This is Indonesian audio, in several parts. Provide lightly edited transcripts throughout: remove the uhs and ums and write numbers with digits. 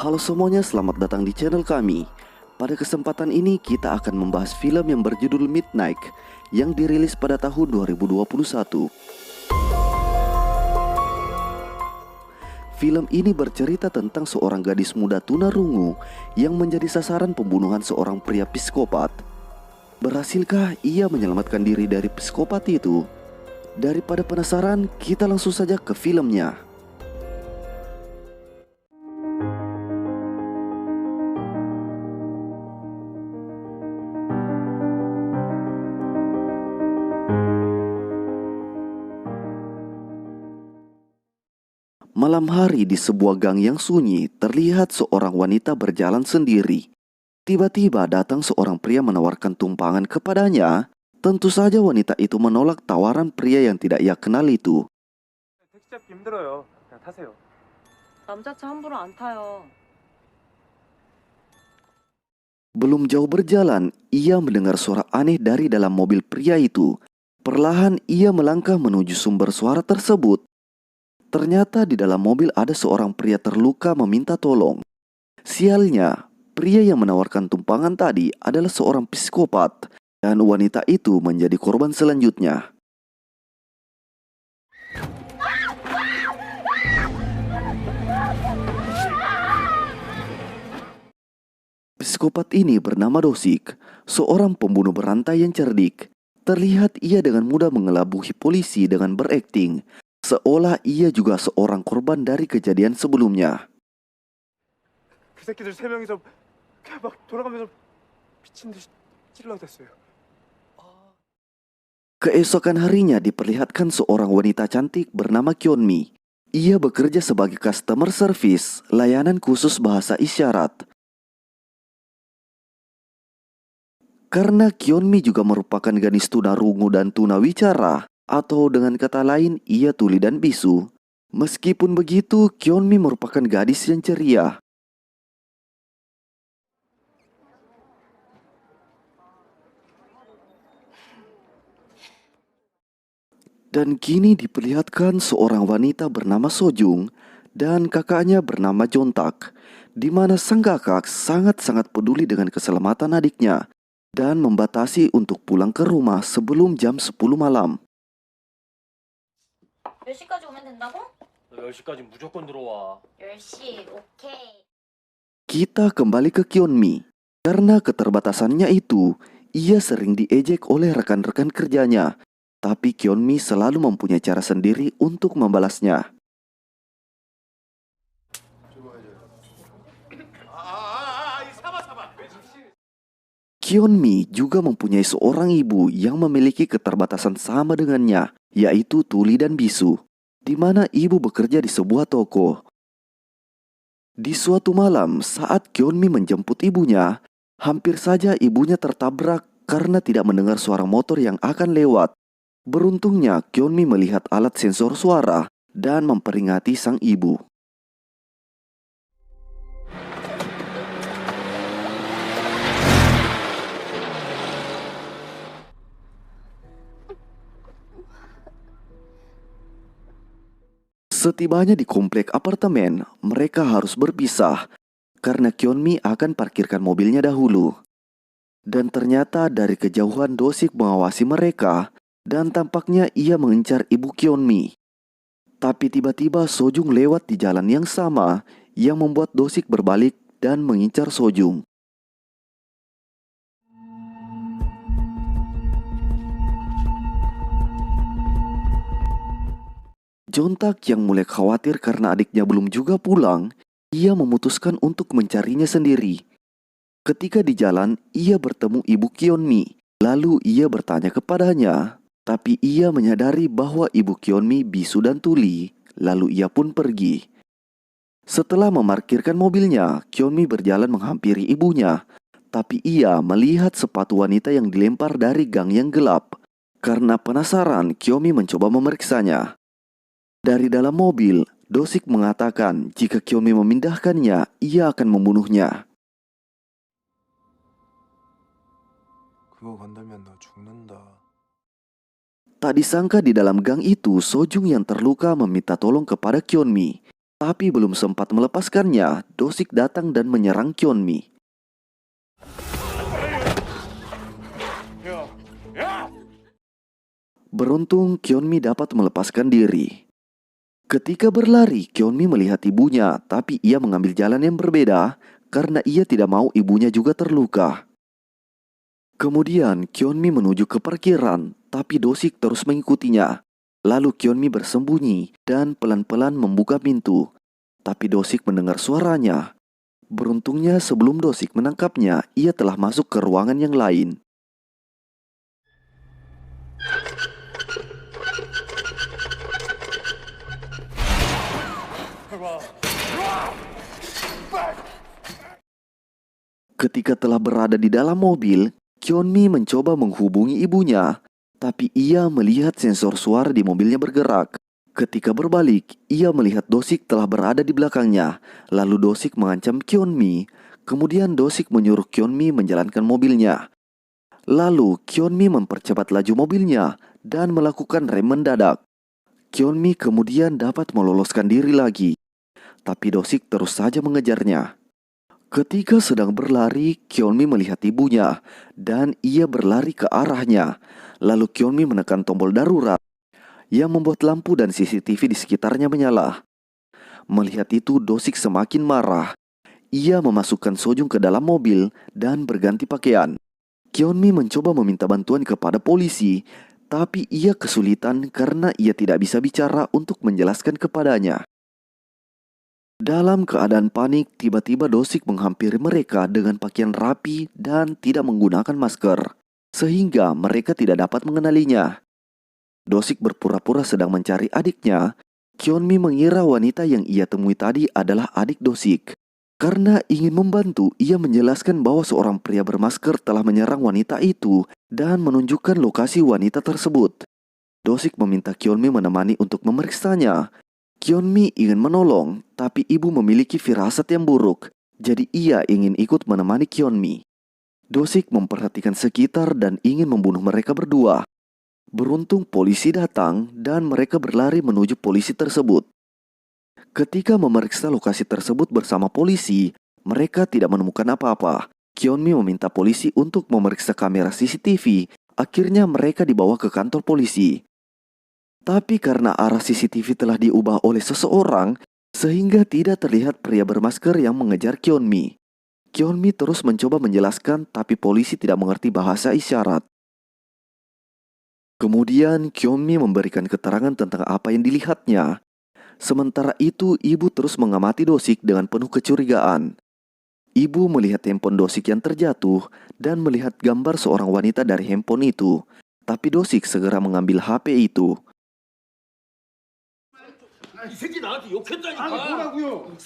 Halo semuanya, selamat datang di channel kami. Pada kesempatan ini kita akan membahas film yang berjudul Midnight yang dirilis pada tahun 2021. Film ini bercerita tentang seorang gadis muda tunarungu yang menjadi sasaran pembunuhan seorang pria psikopat. Berhasilkah ia menyelamatkan diri dari psikopat itu? Daripada penasaran, kita langsung saja ke filmnya. Malam hari di sebuah gang yang sunyi, terlihat seorang wanita berjalan sendiri. Tiba-tiba datang seorang pria menawarkan tumpangan kepadanya. Tentu saja wanita itu menolak tawaran pria yang tidak ia kenal itu. 택시 잡기 힘들어요. 그냥 타세요. 남자차 함부로 안 타요. Belum jauh berjalan, ia mendengar suara aneh dari dalam mobil pria itu. Perlahan ia melangkah menuju sumber suara tersebut. Ternyata di dalam mobil ada seorang pria terluka meminta tolong. Sialnya, pria yang menawarkan tumpangan tadi adalah seorang psikopat, dan wanita itu menjadi korban selanjutnya. Psikopat ini bernama Dosik, seorang pembunuh berantai yang cerdik. Terlihat ia dengan mudah mengelabuhi polisi dengan berakting, seolah ia juga seorang korban dari kejadian sebelumnya. 그 새끼들 세 명이서 그냥 막 돌아가면서 미친 듯이 찔러댔어요. Keesokan harinya diperlihatkan seorang wanita cantik bernama Kyonmi. Ia bekerja sebagai customer service, layanan khusus bahasa isyarat. Karena Kyonmi juga merupakan gadis tunarungu dan tunawicara, atau dengan kata lain ia tuli dan bisu. Meskipun begitu, Kyonmi merupakan gadis yang ceria. Dan kini diperlihatkan seorang wanita bernama Sojung dan kakaknya bernama Jontak, di mana sang kakak sangat-sangat peduli dengan keselamatan adiknya dan membatasi untuk pulang ke rumah sebelum jam 10 malam. 몇 시까지 오면 된다고? 너 10시까지 무조건 들어와. 10시, 오케이. Kita kembali ke Kyonmi. Karena keterbatasannya itu, ia sering diejek oleh rekan-rekan kerjanya. Tapi Kyonmi selalu mempunyai cara sendiri untuk membalasnya. Kyonmi juga mempunyai seorang ibu yang memiliki keterbatasan sama dengannya, yaitu tuli dan bisu, di mana ibu bekerja di sebuah toko. Di suatu malam saat Kyonmi menjemput ibunya, hampir saja ibunya tertabrak karena tidak mendengar suara motor yang akan lewat. Beruntungnya Kyonmi melihat alat sensor suara dan memperingati sang ibu. Setibanya di komplek apartemen, mereka harus berpisah karena Kyonmi akan parkirkan mobilnya dahulu. Dan ternyata dari kejauhan Dosik mengawasi mereka dan tampaknya ia mengincar ibu Kyonmi. Tapi tiba-tiba Sojung lewat di jalan yang sama yang membuat Dosik berbalik dan mengincar Sojung. Jontak yang mulai khawatir karena adiknya belum juga pulang, ia memutuskan untuk mencarinya sendiri. Ketika di jalan, ia bertemu ibu Kyonmi. Lalu ia bertanya kepadanya, tapi ia menyadari bahwa ibu Kyonmi bisu dan tuli. Lalu ia pun pergi. Setelah memarkirkan mobilnya, Kyonmi berjalan menghampiri ibunya. Tapi ia melihat sepatu wanita yang dilempar dari gang yang gelap. Karena penasaran, Kyonmi mencoba memeriksanya. Dari dalam mobil, Dosik mengatakan jika Kyonmi memindahkannya, ia akan membunuhnya. 그거 건들면 너 죽는다. Tak disangka di dalam gang itu, Sojung yang terluka meminta tolong kepada Kyonmi. Tapi belum sempat melepaskannya, Dosik datang dan menyerang Kyonmi. Beruntung Kyonmi dapat melepaskan diri. Ketika berlari, Kyonmi melihat ibunya, tapi ia mengambil jalan yang berbeda karena ia tidak mau ibunya juga terluka. Kemudian Kyonmi menuju ke parkiran, tapi Dosik terus mengikutinya. Lalu Kyonmi bersembunyi dan pelan-pelan membuka pintu. Tapi Dosik mendengar suaranya. Beruntungnya sebelum Dosik menangkapnya, ia telah masuk ke ruangan yang lain. Ketika telah berada di dalam mobil, Kyonmi mencoba menghubungi ibunya, tapi ia melihat sensor suara di mobilnya bergerak. Ketika berbalik, ia melihat Dosik telah berada di belakangnya. Lalu Dosik mengancam Kyonmi. Kemudian Dosik menyuruh Kyonmi menjalankan mobilnya. Lalu Kyonmi mempercepat laju mobilnya dan melakukan rem mendadak. Kyonmi kemudian dapat meloloskan diri lagi, tapi Dosik terus saja mengejarnya. Ketika sedang berlari, Kyonmi melihat ibunya dan ia berlari ke arahnya. Lalu Kyonmi menekan tombol darurat yang membuat lampu dan CCTV di sekitarnya menyala. Melihat itu, Dosik semakin marah. Ia memasukkan Sojung ke dalam mobil dan berganti pakaian. Kyonmi mencoba meminta bantuan kepada polisi, tapi ia kesulitan karena ia tidak bisa bicara untuk menjelaskan kepadanya. Dalam keadaan panik, tiba-tiba Dosik menghampiri mereka dengan pakaian rapi dan tidak menggunakan masker, sehingga mereka tidak dapat mengenalinya. Dosik berpura-pura sedang mencari adiknya. Kyonmi mengira wanita yang ia temui tadi adalah adik Dosik. Karena ingin membantu, ia menjelaskan bahwa seorang pria bermasker telah menyerang wanita itu dan menunjukkan lokasi wanita tersebut. Dosik meminta Kyonmi menemani untuk memeriksanya. Kyonmi ingin menolong, tapi ibu memiliki firasat yang buruk, jadi ia ingin ikut menemani Kyonmi. Dosik memperhatikan sekitar dan ingin membunuh mereka berdua. Beruntung polisi datang dan mereka berlari menuju polisi tersebut. Ketika memeriksa lokasi tersebut bersama polisi, mereka tidak menemukan apa-apa. Kyonmi meminta polisi untuk memeriksa kamera CCTV. Akhirnya mereka dibawa ke kantor polisi. Tapi karena arah CCTV telah diubah oleh seseorang, sehingga tidak terlihat pria bermasker yang mengejar Kyonmi. Kyonmi terus mencoba menjelaskan, tapi polisi tidak mengerti bahasa isyarat. Kemudian Kyonmi memberikan keterangan tentang apa yang dilihatnya. Sementara itu, ibu terus mengamati Dosik dengan penuh kecurigaan. Ibu melihat handphone Dosik yang terjatuh dan melihat gambar seorang wanita dari handphone itu. Tapi Dosik segera mengambil HP itu. 이 새끼 나한테 욕했다니까. 아니 뭐라고요?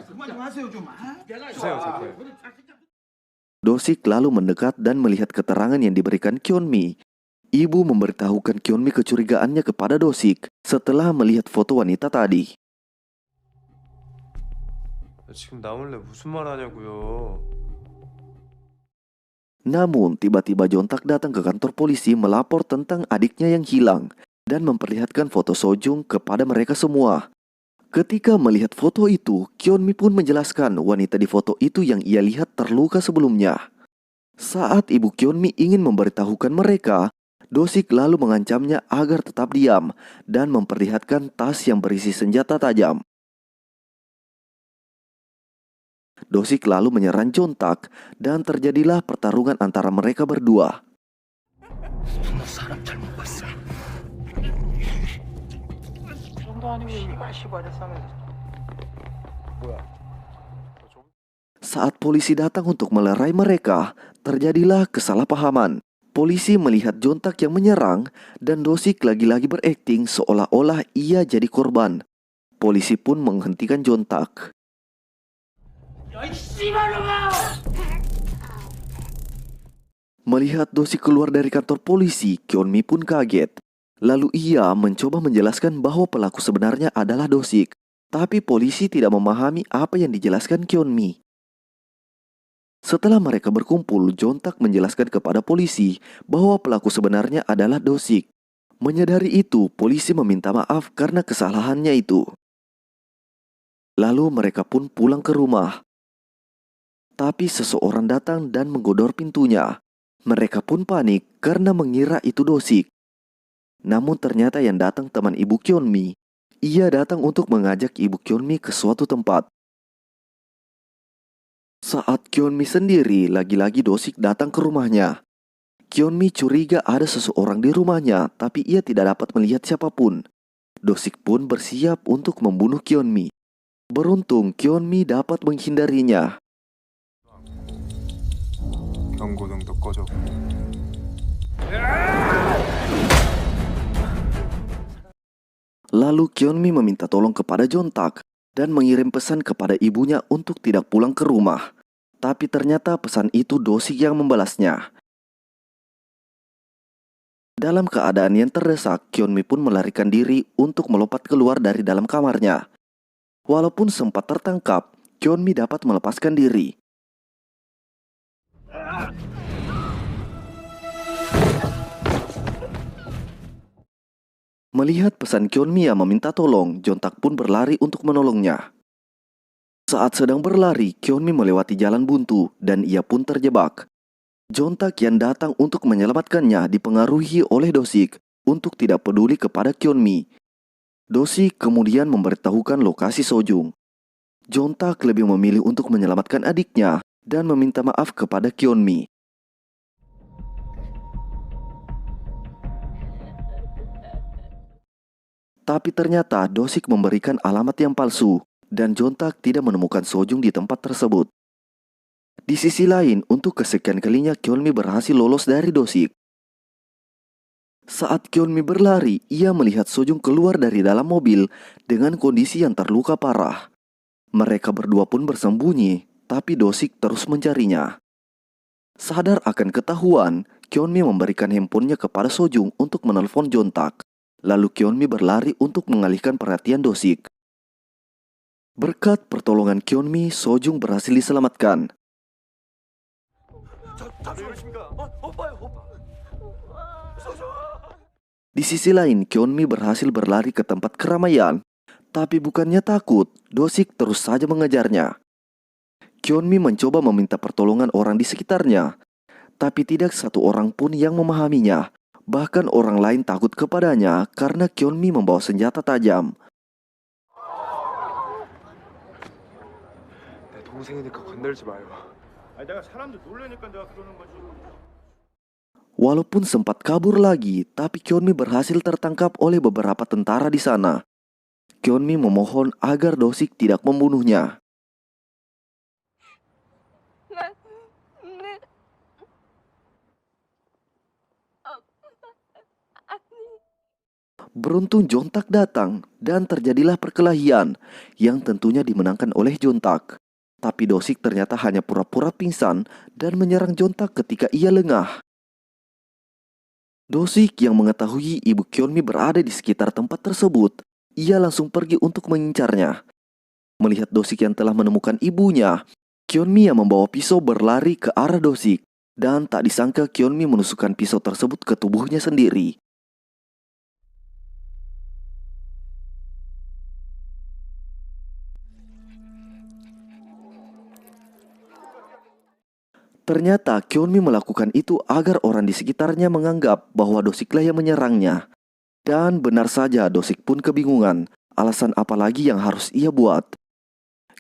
그만 좀 하세요 좀. 내가 Dosik lalu mendekat dan melihat keterangan yang diberikan Kyonmi. Ibu memberitahukan Kyonmi kecurigaannya kepada Dosik setelah melihat foto wanita tadi. 지금 나 몰래 무슨 말 하냐고요? Namun tiba-tiba Jontak datang ke kantor polisi melapor tentang adiknya yang hilang dan memperlihatkan foto Sojung kepada mereka semua. Ketika melihat foto itu, Kyonmi pun menjelaskan wanita di foto itu yang ia lihat terluka sebelumnya. Saat ibu Kyonmi ingin memberitahukan mereka, Dosik lalu mengancamnya agar tetap diam dan memperlihatkan tas yang berisi senjata tajam. Dosik lalu menyerang Jontak dan terjadilah pertarungan antara mereka berdua. Saat polisi datang untuk melerai mereka, terjadilah kesalahpahaman. Polisi melihat Jontak yang menyerang dan Dosik lagi-lagi berakting seolah-olah ia jadi korban. Polisi pun menghentikan Jontak. Melihat Dosik keluar dari kantor polisi, Kyonmi pun kaget. Lalu ia mencoba menjelaskan bahwa pelaku sebenarnya adalah Dosik. Tapi polisi tidak memahami apa yang dijelaskan Kyonmi. Setelah mereka berkumpul, Jontak menjelaskan kepada polisi bahwa pelaku sebenarnya adalah Dosik. Menyadari itu, polisi meminta maaf karena kesalahannya itu. Lalu mereka pun pulang ke rumah. Tapi seseorang datang dan menggodor pintunya. Mereka pun panik karena mengira itu Do-sik. Namun ternyata yang datang teman ibu Kyunmi. Ia datang untuk mengajak ibu Kyunmi ke suatu tempat. Saat Kyunmi sendiri, lagi-lagi Do-sik datang ke rumahnya. Kyunmi curiga ada seseorang di rumahnya, tapi ia tidak dapat melihat siapapun. Do-sik pun bersiap untuk membunuh Kyunmi. Beruntung Kyunmi dapat menghindarinya. 경고등도 꺼져. Lalu Kyunmi meminta tolong kepada Jontak dan mengirim pesan kepada ibunya untuk tidak pulang ke rumah. Tapi ternyata pesan itu Do-sik yang membalasnya. Dalam keadaan yang terdesak, Kyunmi pun melarikan diri untuk melompat keluar dari dalam kamarnya. Walaupun sempat tertangkap, Kyunmi dapat melepaskan diri. Melihat pesan Kyunmi yang meminta tolong, Jontak pun berlari untuk menolongnya. Saat sedang berlari, Kyunmi melewati jalan buntu dan ia pun terjebak. Jontak yang datang untuk menyelamatkannya dipengaruhi oleh Do-sik untuk tidak peduli kepada Kyunmi. Do-sik kemudian memberitahukan lokasi Sojung. Jontak lebih memilih untuk menyelamatkan adiknya dan meminta maaf kepada Kyunmi. Tapi ternyata Do-sik memberikan alamat yang palsu dan Jontak tidak menemukan Sojung di tempat tersebut. Di sisi lain, untuk kesekian kalinya Kyunmi berhasil lolos dari Do-sik. Saat Kyunmi berlari, ia melihat Sojung keluar dari dalam mobil dengan kondisi yang terluka parah. Mereka berdua pun bersembunyi, tapi Do-sik terus mencarinya. Sadar akan ketahuan, Kyunmi memberikan handphonenya kepada Sojung untuk menelpon Jontak. Lalu Kyunmi berlari untuk mengalihkan perhatian Do-sik. Berkat pertolongan Kyunmi, Sojung berhasil diselamatkan. Di sisi lain, Kyunmi berhasil berlari ke tempat keramaian. Tapi bukannya takut, Do-sik terus saja mengejarnya. Kyunmi mencoba meminta pertolongan orang di sekitarnya. Tapi tidak satu orang pun yang memahaminya. Bahkan orang lain takut kepadanya karena Kyunmi membawa senjata tajam. 내 동생이니까 건들지 마요. 내가 사람들 놀래니까 내가 그러는 거지. Walaupun sempat kabur lagi, tapi Kyunmi berhasil tertangkap oleh beberapa tentara di sana. Kyunmi memohon agar Do-sik tidak membunuhnya. Beruntung Jontak datang dan terjadilah perkelahian yang tentunya dimenangkan oleh Jontak. Tapi Do-sik ternyata hanya pura-pura pingsan dan menyerang Jontak ketika ia lengah. Do-sik yang mengetahui ibu Kyunmi berada di sekitar tempat tersebut, ia langsung pergi untuk mengincarnya. Melihat Do-sik yang telah menemukan ibunya, Kyunmi yang membawa pisau berlari ke arah Do-sik. Dan tak disangka Kyunmi menusukkan pisau tersebut ke tubuhnya sendiri. Ternyata Kyunmi melakukan itu agar orang di sekitarnya menganggap bahwa Do-siklah yang menyerangnya. Dan benar saja Do-sik pun kebingungan, alasan apa lagi yang harus ia buat.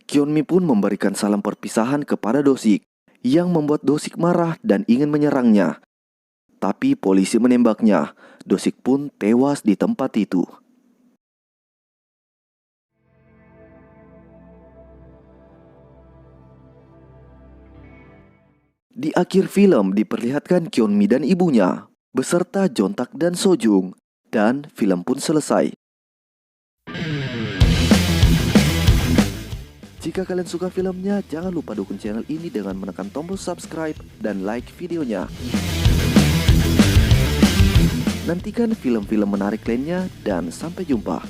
Kyunmi pun memberikan salam perpisahan kepada Do-sik, yang membuat Do-sik marah dan ingin menyerangnya. Tapi polisi menembaknya, Do-sik pun tewas di tempat itu. Di akhir film diperlihatkan Kyunmi dan ibunya beserta Jontak dan Sojung, dan film pun selesai. Jika kalian suka filmnya, jangan lupa dukung channel ini dengan menekan tombol subscribe dan like videonya. Nantikan film-film menarik lainnya dan sampai jumpa.